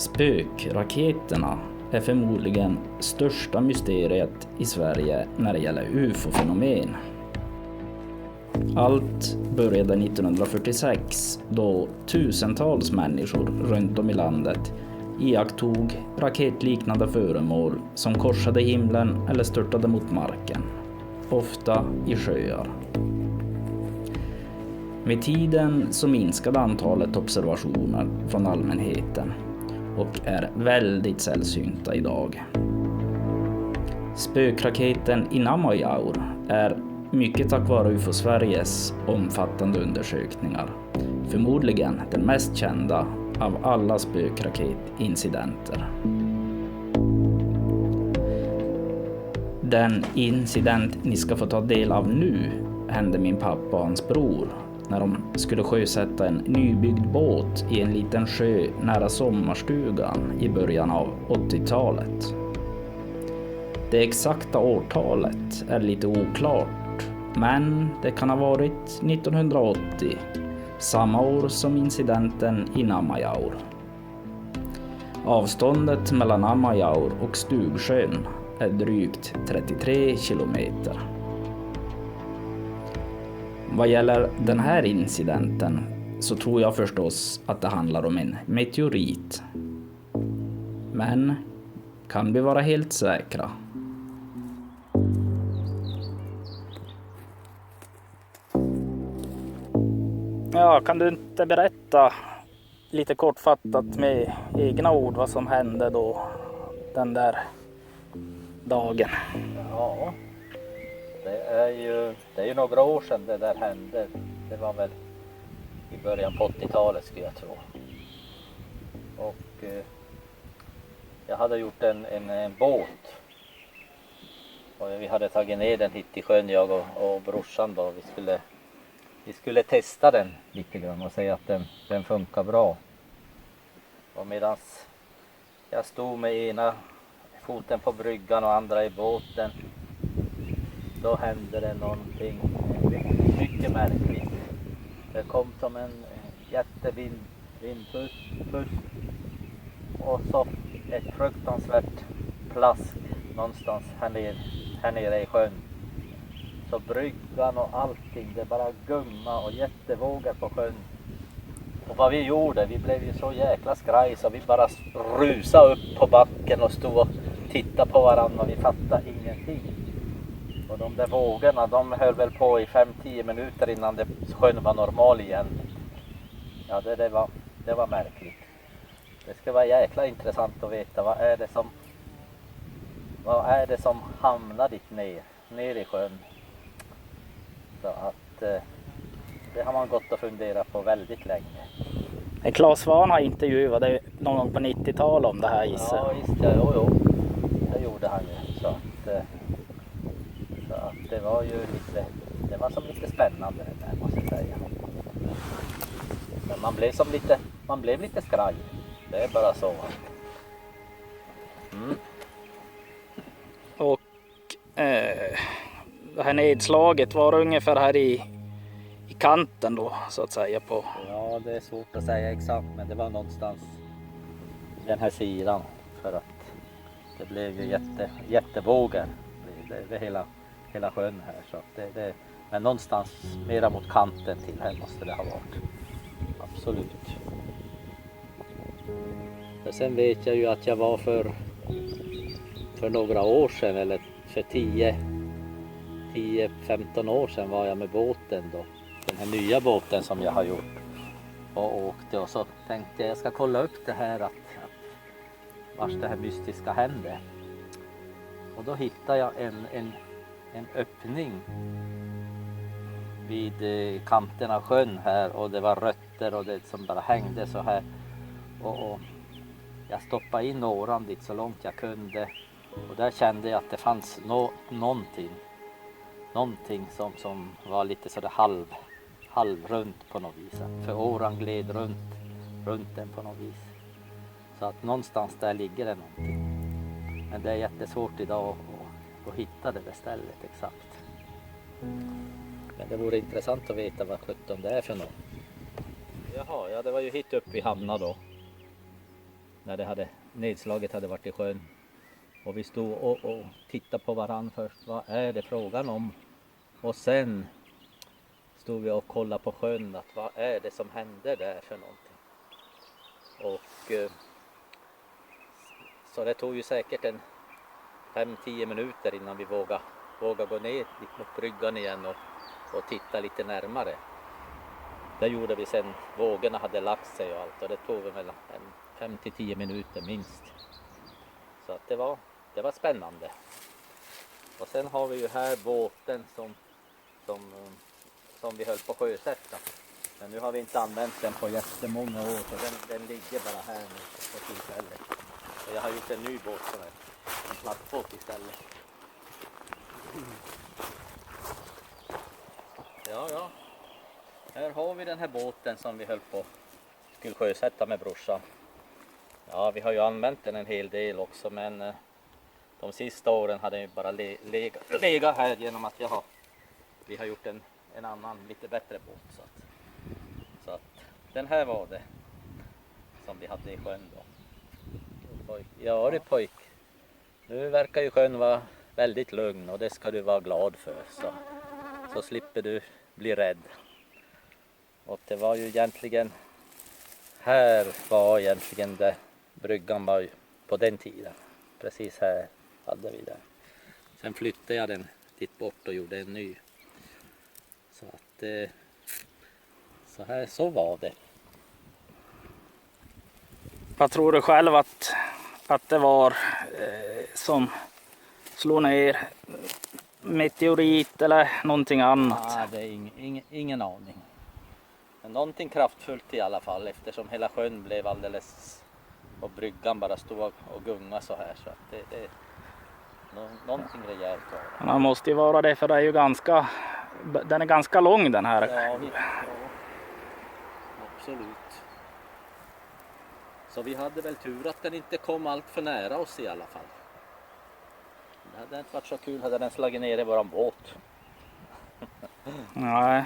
Spökraketerna är förmodligen största mysteriet i Sverige när det gäller UFO-fenomen. Allt började 1946 då tusentals människor runt om i landet iakttog raketliknande föremål som korsade himlen eller störtade mot marken, ofta i sjöar. Med tiden så minskade antalet observationer från allmänheten och är väldigt sällsynta idag. Spökraketen i Namajaur är mycket tack vare UFO Sveriges omfattande undersökningar förmodligen den mest kända av alla spökraketincidenter. Den incident ni ska få ta del av nu hände min pappa och hans bror när de skulle sjösätta en nybyggd båt i en liten sjö nära sommarstugan i början av 80-talet. Det exakta årtalet är lite oklart, men det kan ha varit 1980, samma år som incidenten i Namajaur. Avståndet mellan Namajaur och Stugsjön är drygt 33 kilometer. Vad gäller den här incidenten så tror jag förstås att det handlar om en meteorit. Men kan vi vara helt säkra? Ja, kan du inte berätta lite kortfattat med egna ord vad som hände då den där dagen? Ja, det är ju några år sedan det där hände. Det var väl i början på 80-talet skulle jag tro. Och jag hade gjort en båt. Och vi hade tagit ner den hit i sjön, jag och brorsan då. Vi skulle testa den lite grann och säga att den funkar bra. Och medan jag stod med ena foten på bryggan och andra i båten, då hände det någonting mycket märkligt. Det kom som en jättevindpust och så ett fruktansvärt plask någonstans här nere i sjön. Så bryggan och allting, det bara gumma och jättevågor på sjön. Och vad vi gjorde, vi blev ju så jäkla skraj så vi bara rusade upp på backen och stod och tittade på varandra och vi fattade ingenting. Och de där vågorna, de höll väl på i 5-10 minuter innan sjön var normal igen. Ja, det var märkligt. Det ska vara jäkla intressant att veta vad är det som hamnar dit ner i sjön. Så att det har man gått och funderat på väldigt länge. Claes Svahn har intervjuat dig någon gång på 90-talet om det här gissar. Ja visst, jo. Det gjorde han ju. Så att det var ju lite spännande det där, måste jag säga. Men man blev lite skraj. Det är bara så. Och det här nedslaget var ungefär här i kanten då så att säga på. Ja, det är svårt att säga exakt, men det var någonstans den här sidan för att det blev ju jättevågor det hela sjön här så att men någonstans mera mot kanten till här måste det ha varit. Absolut. Men sen vet jag ju att jag var för några år sedan eller för 10-15 år sedan var jag med båten då. Den här nya båten som jag har gjort och åkte och så tänkte jag ska kolla upp det här att vars det här mystiska hände. Och då hittade jag en öppning vid kanten av sjön här och det var rötter och det som bara hängde så här och jag stoppade in åran dit så långt jag kunde och där kände jag att det fanns någonting som var lite så där halvrunt på något vis. För åran gled runt den på något vis. Så att någonstans där ligger det någonting. Men det är jättesvårt idag att hitta det där stället exakt. Men det vore intressant att veta vad 17 det är för något. Jaha, ja det var ju hit upp i hamna då. när nedslaget hade varit i sjön. Och vi stod och tittade på varann först. Vad är det frågan om? Och sen stod vi och kollade på sjön. Att vad är det som hände där för någonting? Och så det tog ju säkert en 5-10 minuter innan vi vågade gå ner mot bryggan igen och titta lite närmare. Det gjorde vi sen vågorna hade lagt sig och allt. Och det tog väl en 5-10 minuter minst. Så att det var spännande. Och sen har vi ju här båten som vi höll på att sjösätta. Men nu har vi inte använt den på jättemånga år, så den ligger bara här nu på tillfället. Och jag har gjort en ny båt som är en plattbåt istället. Ja. Här har vi den här båten som vi höll på skulle sjösätta med brorsan. Ja, vi har ju använt den en hel del också, men de sista åren hade den bara legat här genom att vi har gjort en annan lite bättre båt. Så att den här var det som vi hade i sjön då. Ja det pojk. Nu verkar ju sjön vara väldigt lugn och det ska du vara glad för. Så slipper du bli rädd. Och det var ju egentligen, här var egentligen där bryggan var på den tiden. Precis här hade vi den. Sen flyttade jag den dit bort och gjorde en ny. Så att så var det. Vad tror du själv att det var som slog ner? Meteorit eller någonting annat? Nej, det är ingen aning. Men någonting kraftfullt i alla fall, eftersom hela sjön blev alldeles och bryggan bara stod och gungade så här. Så att det är någonting rejält var det. Man måste ju vara det, för det är ju den är ganska lång den här. Ja, absolut. Så vi hade väl tur att den inte kom allt för nära oss i alla fall. Det hade inte varit så kul hade den slagit ner i våran båt. Nej.